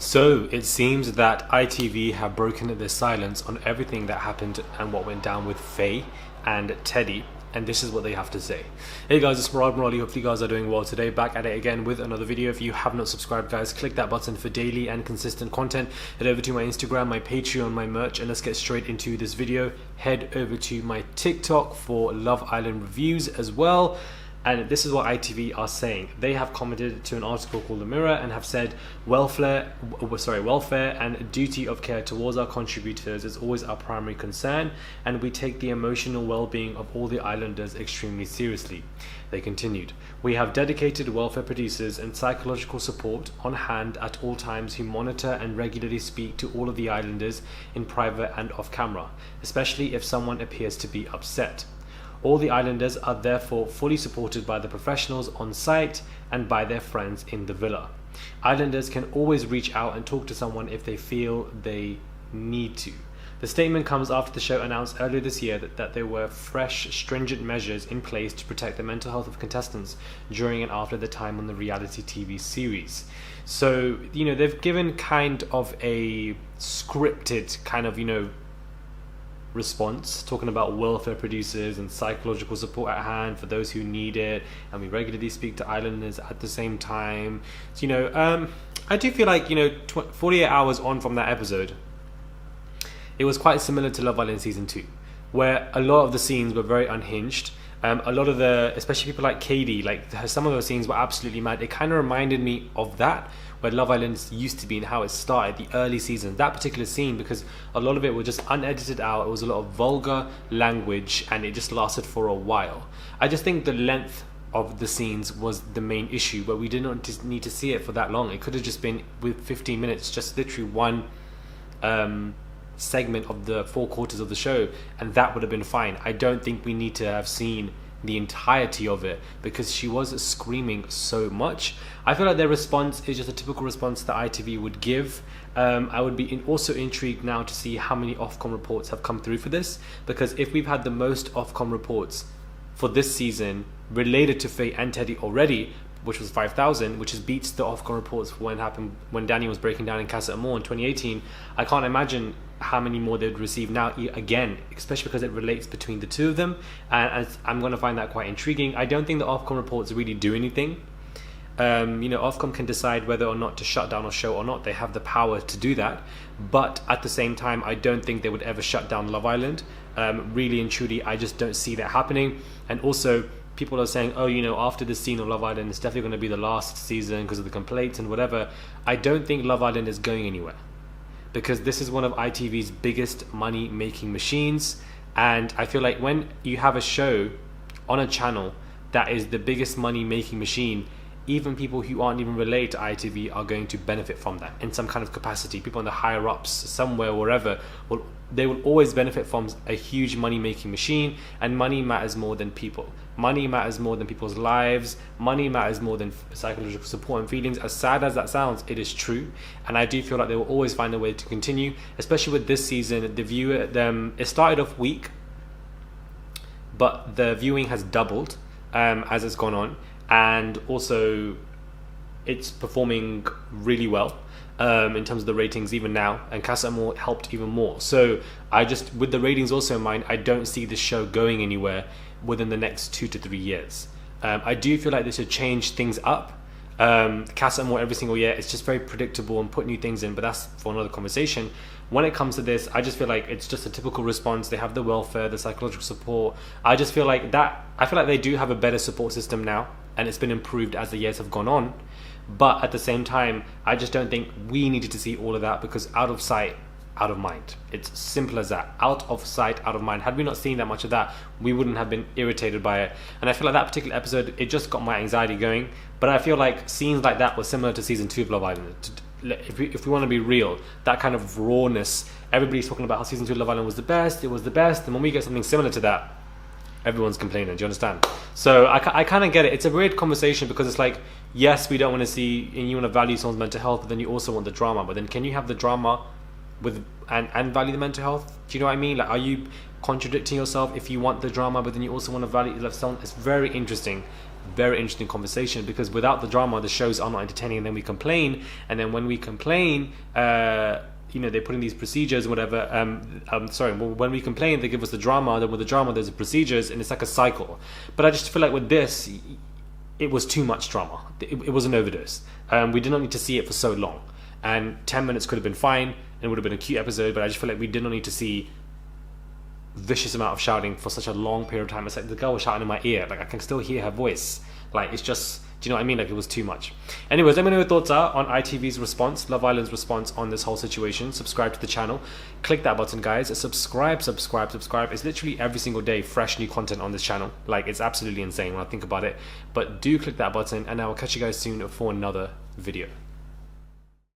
So it seems that ITV have broken their silence on everything that happened and what went down with Faye and Teddy. And this is what they have to say. Hey guys, it's Murad Murali. Hopefully you guys are doing well today. Back at it again with another video. If you have not subscribed, guys, click that button for daily and consistent content. Head over to my Instagram, my Patreon, my merch, and let's get straight into this video. Head over to my TikTok for Love Island reviews as well. And this is what ITV are saying. They have commented to an article called The Mirror and have said welfare and duty of care towards our contributors is always our primary concern, and we take the emotional well-being of all the islanders extremely seriously. They continued, we have dedicated welfare producers and psychological support on hand at all times who monitor and regularly speak to all of the islanders in private and off camera, especially if someone appears to be upset. All the islanders are therefore fully supported by the professionals on site and by their friends in the villa. Islanders can always reach out and talk to someone if they feel they need to. The statement comes after the show announced earlier this year that there were fresh, stringent measures in place to protect the mental health of contestants during and after the time on the reality TV series. So, they've given kind of a scripted kind of, response, talking about welfare producers and psychological support at hand for those who need it, and we regularly speak to islanders at the same time. So, I do feel like 48 hours on from that episode, it was quite similar to Love Island season 2, where a lot of the scenes were very unhinged. A lot of the, especially people like Katie, some of those scenes were absolutely mad. It kind of reminded me of that, where Love Island used to be and how it started, the early seasons, that particular scene, because a lot of it was just unedited out. It was a lot of vulgar language and it just lasted for a while. I just think the length of the scenes was the main issue, but we did not just need to see it for that long. It could have just been with 15 minutes, just literally one segment of the 4 quarters of the show, and that would have been fine. I don't think we need to have seen the entirety of it because she was screaming so much. I feel like their response is just a typical response that ITV would give. I would be also intrigued now to see how many Ofcom reports have come through for this, because if we've had the most Ofcom reports for this season related to Faye and Teddy already, which was 5,000, which beats the Ofcom reports for when Danny was breaking down in Casa Amor in 2018. I can't imagine how many more they'd receive now again, especially because it relates between the two of them, and I'm going to find that quite intriguing. I don't think the Ofcom reports really do anything. Ofcom can decide whether or not to shut down a show or not. They have the power to do that, but at the same time, I don't think they would ever shut down Love Island. Really and truly, I just don't see that happening. And also, people are saying, after this scene of Love Island, it's definitely going to be the last season because of the complaints and whatever. I don't think Love Island is going anywhere, because this is one of ITV's biggest money-making machines. And I feel like when you have a show on a channel that is the biggest money-making machine, even people who aren't even related to ITV are going to benefit from that in some kind of capacity. People in the higher ups, somewhere, wherever, they will always benefit from a huge money-making machine, and money matters more than people. Money matters more than people's lives. Money matters more than psychological support and feelings. As sad as that sounds, it is true. And I do feel like they will always find a way to continue, especially with this season. The viewer, it started off weak, but the viewing has doubled as it's gone on. And also, it's performing really well in terms of the ratings even now, and Casa Amor helped even more. So with the ratings also in mind, I don't see this show going anywhere within the next 2 to 3 years. I do feel like they should change things up. Casa Amor every single year, it's just very predictable and put new things in, but that's for another conversation. When it comes to this, I just feel like it's just a typical response. They have the welfare, the psychological support. I feel like they do have a better support system now, and it's been improved as the years have gone on. But at the same time, I just don't think we needed to see all of that, because out of sight, out of mind. It's simple as that. Out of sight, out of mind. Had we not seen that much of that, we wouldn't have been irritated by it. And I feel like that particular episode, it just got my anxiety going. But I feel like scenes like that were similar to season 2 of Love Island. If we want to be real, that kind of rawness, everybody's talking about how season 2 of Love Island was the best, it was the best, and when we get something similar to that, everyone's complaining. Do you understand? So I kind of get it. It's a weird conversation, because it's like, yes, we don't want to see, and you want to value someone's mental health, but then you also want the drama. But then can you have the drama and value the mental health? Do you know what I mean? Like, are you contradicting yourself if you want the drama, but then you also want to value someone? It's very interesting. very interesting conversation, because without the drama, the shows are not entertaining, and then we complain, and then when we complain, they put in these procedures and whatever. When we complain, they give us the drama. Then with the drama, there's the procedures, and it's like a cycle. But I just feel like with this, it was too much drama. It was an overdose. We did not need to see it for so long. And 10 minutes could have been fine, and it would have been a cute episode. But I just feel like we did not need to see vicious amount of shouting for such a long period of time. It's like the girl was shouting in my ear. Like I can still hear her voice. Like it's just. Do you know what I mean? Like it was too much. Anyways, let me know your thoughts are on ITV's response, Love Island's response on this whole situation. Subscribe to the channel. Click that button, guys. Subscribe. It's literally every single day fresh new content on this channel. Like it's absolutely insane when I think about it. But do click that button, and I will catch you guys soon for another video.